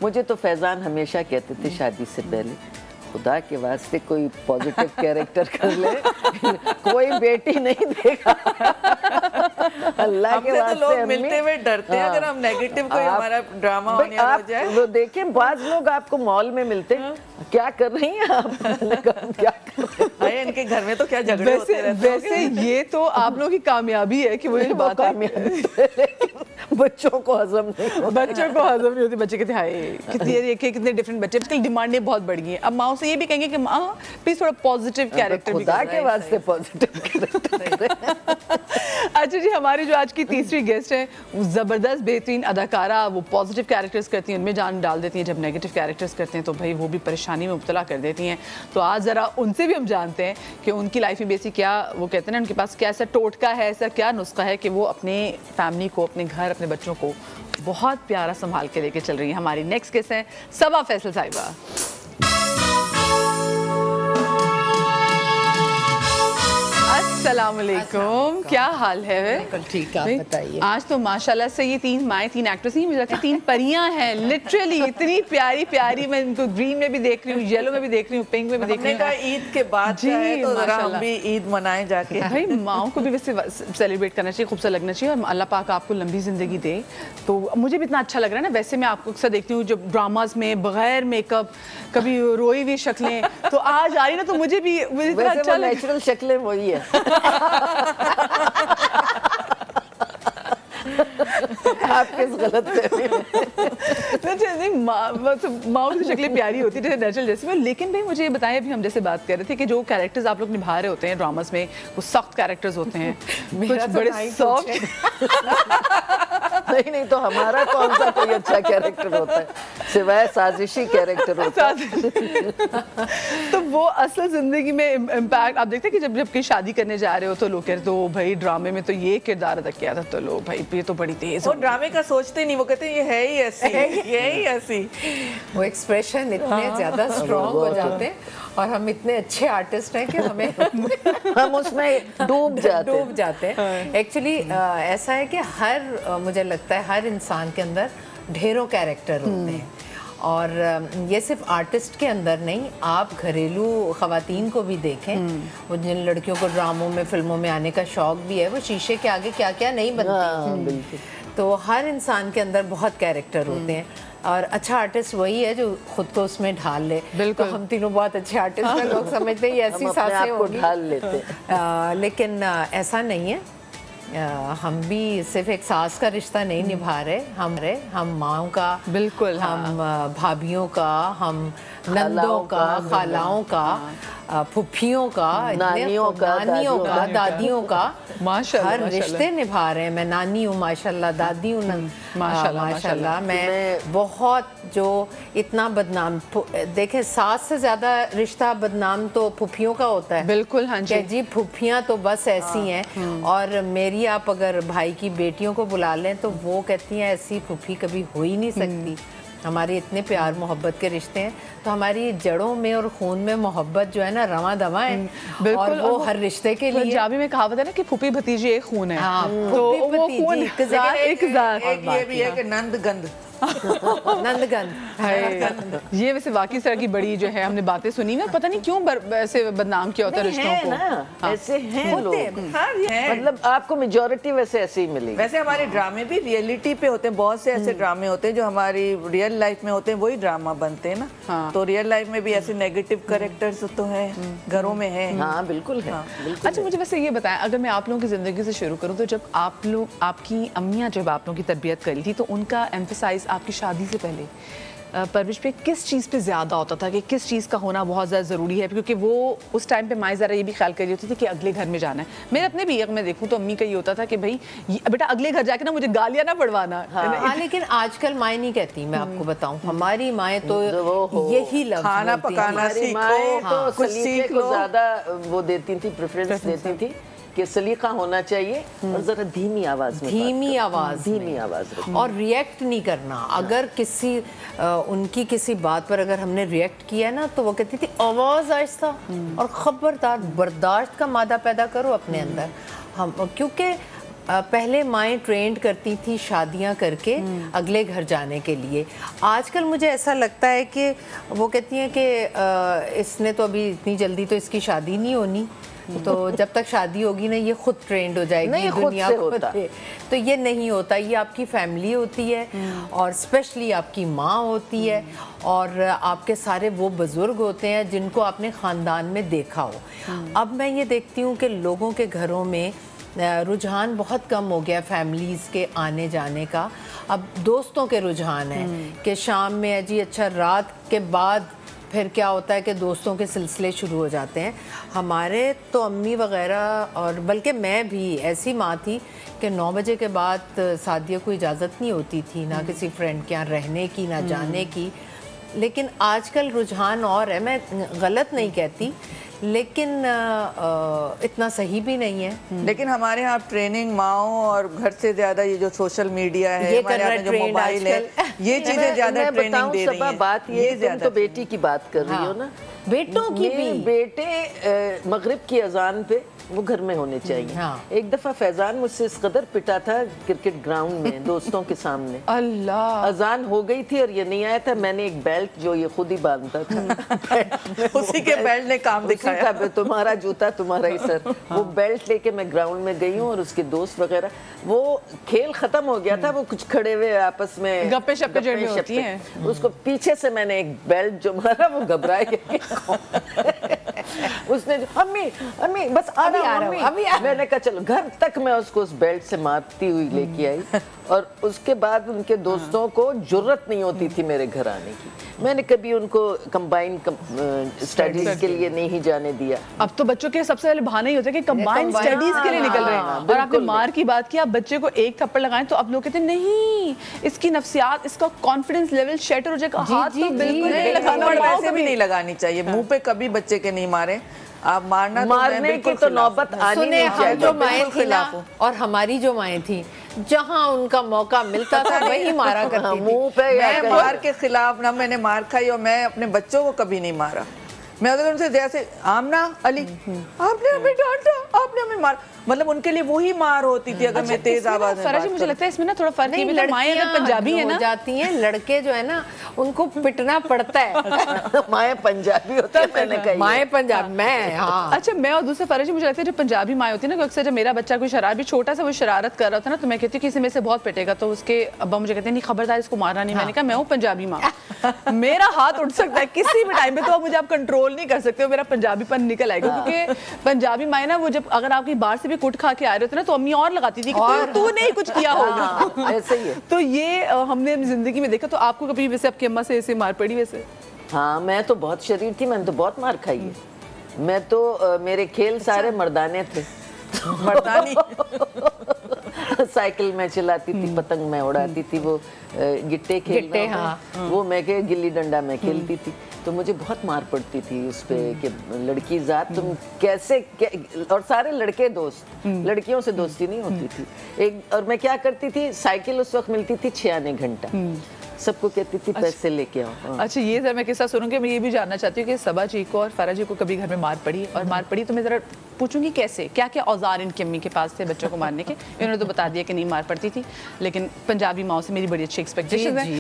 مجھے تو فیضان ہمیشہ کہتے تھے شادی سے پہلے خدا کے واسطے کوئی پازیٹیو کیریکٹر کر لے, کوئی بیٹی نہیں دے گا. اللہ کے واسطے لوگ ملتے ہوئے ڈرتے ہیں اگر ہم نیگیٹو کوئی ہمارا ڈراما ہو جائے. وہ دیکھیں بعض لوگ آپ کو مال میں ملتے ہیں, کیا کر رہی ہیں آپ, کیا کر رہی ہیں, ان کے گھر میں تو کیا جھگڑے ہوتے رہتے ہیں. ویسے یہ تو آپ لوگوں کی کامیابی ہے کہ وہ یہ بات کامیابی ہے, بچوں کو ہضم نہیں ہوتا. بچوں کو ہضم نہیں ہوتی. بچے کہتے ہیں کتنے ڈفرینٹ بچے, کل ڈیمانڈیں بہت بڑھ گئی ہیں. اب ماؤں سے یہ بھی کہیں گے کہ ماں پلیز تھوڑا پازیٹیو کیریکٹر بھی خدا کے واسطے پازیٹیو کیریکٹر. اچھا جی, ہماری جو آج کی تیسری گیسٹ ہے زبردست بہترین اداکارہ, وہ پازیٹیو کیریکٹرز کرتی ہیں, ان میں جان ڈال دیتی ہیں. جب نیگیٹو کیریکٹرز کرتے ہیں تو بھائی وہ بھی پریشانی میں مبتلا کر دیتی ہیں. تو آج ذرا ان سے بھی ہم جانتے ہیں کہ ان کی لائف میں بیسی کیا وہ کہتے ہیں نا, ان کے پاس کیا ایسا ٹوٹکا ہے, ایسا کیا نسخہ ہے کہ وہ اپنے فیملی کو, اپنے گھر, اپنے بچوں کو بہت پیارا سنبھال کے لے کے چل رہی ہیں. ہماری نیکسٹ گیسٹ ہیں صبا فیصل صاحبہ. السلام علیکم, کیا حال ہے؟ بالکل ٹھیک, آپ بتائیے. آج تو ماشاءاللہ سے یہ تین مائیں, تین ایکٹرس ہیں, مجھے لگتا ہے تین پریاں ہیں لٹرلی, اتنی پیاری پیاری. میں ان کو گرین میں بھی دیکھ رہی ہوں, یلو میں بھی دیکھ رہی ہوں, پنک میں بھی دیکھ رہی ہوں. ہم نے کہا عید کے بعد ہے تو ذرا ہم بھی عید منائیں جا کے. بھائی ماؤں کو بھی ویسے سیلیبریٹ کرنا چاہیے, خوبصورت لگنا چاہیے, اور اللہ پاک آپ کو لمبی زندگی دے. تو مجھے بھی اتنا اچھا لگ رہا ہے نا. ویسے میں آپ کو اکثر دیکھتی ہوں جو ڈراماز میں بغیر میک اپ, کبھی روئی ہوئی شکلیں, تو آج آ رہی نا تو مجھے بھی اتنا اچھا لگ. نیچرل شکلیں وہی ہے, آپ کس غلط ماؤں کی شکلیں پیاری ہوتی ہے جیسے نیچرل جیسے. لیکن بھائی مجھے یہ بتائیں, ابھی ہم جیسے بات کر رہے تھے کہ جو کیریکٹرز آپ لوگ نبھا رہے ہوتے ہیں ڈراماز میں, وہ سخت کیریکٹرز ہوتے ہیں, کچھ بڑے سافٹ. نہیں تو ہمارا کون سا کوئی اچھا کیریکٹر ہوتا ہے سوائے سازشی کیریکٹر ہوتا ہے. تو وہ اصل زندگی میں امپیکٹ آپ دیکھتے ہیں کہ جب کہیں شادی کرنے جا رہے ہو تو لوگ کہتے ہیں بھائی ڈرامے میں تو یہ کردار ادا کیا تھا, تو لوگ بھائی یہ تو بڑی تیز. وہ ڈرامے کا سوچتے نہیں, وہ کہتے ہیں یہ ہے ہی ایسی, یہ ہی ایسی. وہ ایکسپریشن اتنے زیادہ اسٹرانگ ہو جاتے ہیں, اور ہم اتنے اچھے آرٹسٹ ہیں کہ ہم اس میں ڈوب جاتے ہیں. ایکچولی ایسا ہے کہ مجھے لگتا ہے ہر انسان کے اندر ڈھیروں کیریکٹر ہوتے ہیں, اور یہ صرف آرٹسٹ کے اندر نہیں, آپ گھریلو خواتین کو بھی دیکھیں, وہ جن لڑکیوں کو ڈراموں میں, فلموں میں آنے کا شوق بھی ہے, وہ شیشے کے آگے کیا کیا نہیں بنتی. تو ہر انسان کے اندر بہت کیریکٹر ہوتے ہیں, اور اچھا آرٹسٹ وہی ہے جو خود کو اس میں ڈھال لے. بالکل, ہم تینوں بہت اچھے آرٹسٹ ہیں, لوگ سمجھتے ہیں یہ ایسی سانسیں کو ڈھال لیتے, لیکن ایسا نہیں ہے. ہم بھی صرف ایک ساس کا رشتہ نہیں نبھا رہے, ہم ماؤں کا, بالکل, ہم بھابھیوں کا, ہم نندوں کا, خالاؤں کا, پھپھیوں کا, نانیوں کا, دادیوں کا, ہر رشتے نبھا رہے ہیں. میں نانی ہوں ماشاءاللہ, دادی ہوں ماشاءاللہ. میں بہت جو اتنا بدنام, دیکھیں ساس سے زیادہ رشتہ بدنام تو پھپھیوں کا ہوتا ہے. بالکل, ہاں جی, پھپھیاں تو بس ایسی ہیں. اور میری آپ اگر بھائی کی بیٹیوں کو بلا لیں تو وہ کہتی ہیں ایسی پھپھی کبھی ہو ہی نہیں سکتی. ہمارے اتنے پیار محبت کے رشتے ہیں, تو ہماری جڑوں میں اور خون میں محبت جو ہے نا رواں دواں ہے. اور وہ ہر رشتے کے لیے, پنجابی میں کہاوت ہے نا کہ پھوپھی بھتیجی ایک خون ہے, تو وہ خون ایک ذات. یہ بھی ہے کہ نند گند, نند گند. یہ ویسے واقعی اس طرح کی بڑی جو ہے ہم نے باتیں سنی نا, پتہ نہیں کیوں ایسے بدنام کیا ہوتا ہے رشتوں کو. ایسے ہیں لوگ, مطلب آپ کو میجورٹی ویسے ایسے ہی ملی. ویسے ہمارے ڈرامے بھی ریئلٹی پہ ہوتے ہیں, بہت سے ایسے ڈرامے ہوتے ہیں جو ہماری ریئل لائف میں ہوتے ہیں, وہی ڈراما بنتے ہیں نا. تو ریئل لائف میں بھی ایسے نیگیٹو کریکٹرز تو ہیں, گھروں میں ہیں. ہاں بالکل ہے. اچھا مجھے ویسے یہ بتائیں, اگر میں آپ لوگوں کی زندگی سے شروع کروں تو جب آپ کی امیاں جب آپ لوگوں کی تربیت کری تھی, تو ان کا ایمفسائز آپ کی شادی سے پہلے پرورش پہ کس چیز پہ زیادہ ہوتا تھا, کہ کس چیز کا ہونا بہت زیادہ ضروری ہے؟ کیونکہ وہ اس ٹائم پہ مائیں ذرا یہ بھی خیال کر رہی ہوتی تھی کہ اگلے گھر میں جانا ہے. میرے اپنے بھی میں دیکھوں تو امی کا یہ ہوتا تھا کہ بھائی بیٹا اگلے گھر جا کے نا مجھے گالیاں نہ پڑوانا. ہاں لیکن آج کل مائیں نہیں کہتی, میں آپ کو بتاؤں, ہماری مائیں تو یہی لفظ, کھانا پکانا سیکھو, تو سلیقے کو زیادہ وہ دیتی تھی, پریفرنس دیتی تھی کہ سلیقہ ہونا چاہیے, اور ذرا دھیمی آواز اور ریئیکٹ نہیں کرنا. اگر ان کی کسی بات پر اگر ہم نے ریئیکٹ کیا نا, تو وہ کہتی تھی آواز آہستہ, اور خبردار برداشت کا مادہ پیدا کرو اپنے اندر. کیونکہ پہلے مائیں ٹرینڈ کرتی تھی شادیاں کر کے اگلے گھر جانے کے لیے. آج کل مجھے ایسا لگتا ہے کہ وہ کہتی ہیں کہ اس نے تو ابھی اتنی جلدی تو اس کی شادی نہیں ہونی, تو جب تک شادی ہوگی نا یہ خود ٹرینڈ ہو جائے گی دنیا کو. تو یہ نہیں ہوتا, یہ آپ کی فیملی ہوتی ہے اور اسپیشلی آپ کی ماں ہوتی ہے اور آپ کے سارے وہ بزرگ ہوتے ہیں جن کو آپ نے خاندان میں دیکھا ہو. اب میں یہ دیکھتی ہوں کہ لوگوں کے گھروں میں رجحان بہت کم ہو گیا فیملیز کے آنے جانے کا. اب دوستوں کے رجحان ہیں کہ شام میں جی اچھا رات کے بعد پھر کیا ہوتا ہے کہ دوستوں کے سلسلے شروع ہو جاتے ہیں. ہمارے تو امی وغیرہ اور بلکہ میں بھی ایسی ماں تھی کہ 9 بجے کے بعد سعدیہ کو اجازت نہیں ہوتی تھی نہ کسی فرینڈ کے یہاں رہنے کی نہ جانے کی. لیکن آج کل رجحان اور ہے, میں غلط نہیں کہتی لیکن اتنا صحیح بھی نہیں ہے. لیکن ہمارے ہاں ٹریننگ ماؤں اور گھر سے زیادہ یہ جو سوشل میڈیا ہے, ہمارے ہاں جو موبائل ہے, یہ چیزیں زیادہ ٹریننگ دے رہی ہیں. بات یہ تم تو بیٹی کی بات کر رہی ہو نا, بیٹوں کی بھی. بیٹے مغرب کی اذان پہ وہ گھر میں ہونے چاہیے. ایک دفعہ فیضان مجھ سے اس قدر پٹا تھا کرکٹ گراؤنڈ میں دوستوں کے سامنے. اللہ, اذان ہو گئی تھی اور یہ نہیں آیا تھا. میں نے ایک بیلٹ جو یہ خود ہی باندھتا تھا, اسی کے بیلٹ نے کام دکھایا, تمہارا جوتا تمہارا ہی سر. وہ بیلٹ لے کے میں گراؤنڈ میں گئی ہوں اور اس کے دوست وغیرہ, وہ کھیل ختم ہو گیا تھا, وہ کچھ کھڑے ہوئے آپس میں گپے شپے جو ہوتی ہیں, اس کو پیچھے سے میں نے ایک بیلٹ جو مارا وہ گھبرائے گیا. اس نے امی امی بس آ رہا ہوں, میں نے کہا چلو گھر تک میں اس کو اس بیلٹ سے مارتی ہوئی لے کے آئی. اور اس کے بعد ان کے دوستوں کو جرت نہیں ہوتی تھی میرے گھر آنے کی. میں نے کبھی ان کو کمبائن اسٹڈیز کے لیے نہیں ہی جانے دیا. اب تو بچوں کے سب سے پہلے بہانا ہی ہوتا ہے کہ کمبائن اسٹڈیز کے لیے نکل رہے ہیں. اور آپ نے مار کی بات کی, آپ بچے کو ایک تھپڑ لگائیں تو اب لوگ کہتے ہیں نہیں اس کی نفسیات, اس کا کانفیڈنس لیول شیٹر ہو جائے گا. ہاتھ تو بالکل نہیں لگانا, ویسے بھی نہیں لگانی چاہیے, منہ پہ کبھی بچے کے نہیں مارے. آپ مارنے کی تو نوبت آنی نہیں چاہیے. جو مائیں تھیں نا اور ہماری جو مائیں تھیں, جہاں ان کا موقع ملتا تھا وہی مارا کرتی تھی. منہ پہ میں مار کے خلاف نہ میں نے مار کھائی, اور میں اپنے بچوں کو کبھی نہیں مارا. میں ان سے جیسے آمنہ علی آپ نے ہمیں ڈانٹا, آپ نے ہمیں مارا, مطلب ان کے لیے وہی مار ہوتی تھی اگر میں تیز آواز میں فرج مجھے لگتا ہے اس میں نا تھوڑا فرق ہے. مائیں اگر پنجابی ہے نا جاتی ہیں, لڑکے جو ہے نا ان کو پٹنا پڑتا ہے. مائیں پنجابی ہوتی ہے, میں نے کہا مائیں پنجاب میں. ہاں اچھا, میں اور دوسرے فرج مجھے لگتا ہے جو پنجابی مائیں ہوتی ہے نا, اکثر جب میرا بچہ کوئی شرارت چھوٹا سا وہ شرارت کر رہا تھا نا تو میں کہتی ہوں کہ اسے میں سے بہت پٹے گا, تو اس کے ابا مجھے کہتے ہیں نہیں خبردار اس کو مارنا نہیں. میں نے کہا میں ہوں پنجابی ماں, میرا ہاتھ اٹھ سکتا ہے کسی بھی ٹائم پہ, تو مجھے آپ کنٹرول نہیں کر سکتے, میرا پنجابی پن نکل آئے گا. کیونکہ پنجابی مائیں نا وہ جب اگر آپ کی باہر سے بھی کٹ کھا کے آ رہے ہوتے نا تو امی اور لگاتی تھی کہ تو نہیں کچھ کیا ہوگا. ایسے ہی ہے. تو یہ ہم نے زندگی میں دیکھا. تو آپ کو کبھی ویسے آپ کی اماں سے ایسے مار پڑی ویسے؟ ہاں میں تو بہت شریر تھی, میں نے تو بہت مار کھائی ہے. میں تو میرے کھیل سارے مردانے تھے. مردانی سائیکل میں چلاتی تھی, پتنگ میں اڑاتی تھی, وہ گٹے کھیلنا وہ میں کہ گلی ڈنڈا میں کھیلتی تھی. تو مجھے بہت مار پڑتی تھی اس پہ کہ لڑکی ذات تم کیسے, اور سارے لڑکے دوست, لڑکیوں سے دوستی نہیں ہوتی تھی. اور میں کیا کرتی تھی, سائیکل اس وقت ملتی تھی 6 آنے گھنٹہ, سب کو کہتی تھی پیسے لے کے آؤ. اچھا یہ ذرا میں قصہ سنوں گی. میں یہ بھی جاننا چاہتی ہوں کہ صبا جی کو اور فرح جی کو کبھی گھر میں مار پڑی, اور مار پڑی تو میں ذرا پوچھوں گی کیسے, کیا کیا اوزار ان کی امی کے پاس تھے بچوں کو مارنے کے. انہوں نے تو بتا دیا کہ نہیں مار پڑتی تھی, لیکن پنجابی ماؤں سے میری بڑی اچھی ایکسپیکٹیشن ہے.